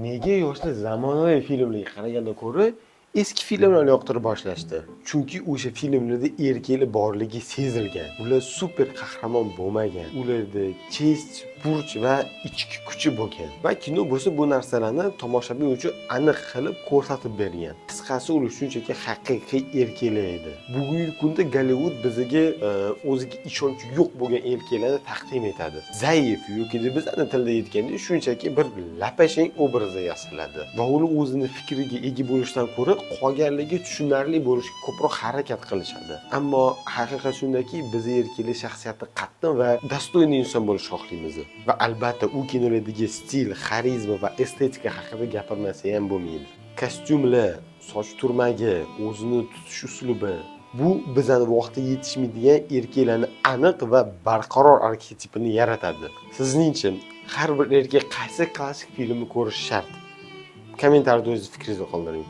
Nega yoshlar zamonaviy filmlarga qaraganda ko'ra eski filmlarni yoqtira boshlashdi? Chunki o'sha filmlarda erkaklar borligi sezilgan. Ular super qahramon bo'lmagan. Ularda chest, burch va ichki kuchi bo'lgan. Va kino bo'lsa bu narsalarni tomoshabin uchun aniq qilib ko'rsatib bergan. Qisqasi ular shunchaki haqiqiy erkaklar edi. Bugungi kunda Gollivud bizga o'ziga ishonchi yo'q bo'lgan erkaklarni taqdim etadi. Zaif yoki bizning tilda aytganda shunchaki bir lapashang obrazda yasaladi. Va ular o'zini fikriga ega bo'lishdan ko'ra qolganligi tushunarli bo'lishga ko'proq harakat qilishadi. Ammo haqiqat shundaki, biz erkaklar shaxsiyati qattiq va dostoyni inson bo'lishni xohlaymiz. Va albatta u kinolardagi stil, xarizma va estetika haqida gapirmasa ham bo'lmaydi. Kostyumlar, soch turmagi, o'zini tutish uslubi bu bizning vaqtda yetishmaydigan erkaklarni aniq va barqaror arxetipini yaratadi. Sizningcha har bir erkak qaysi klassik filmni ko'rishi shart? Kommentariyada o'z fikringizni qoldiring.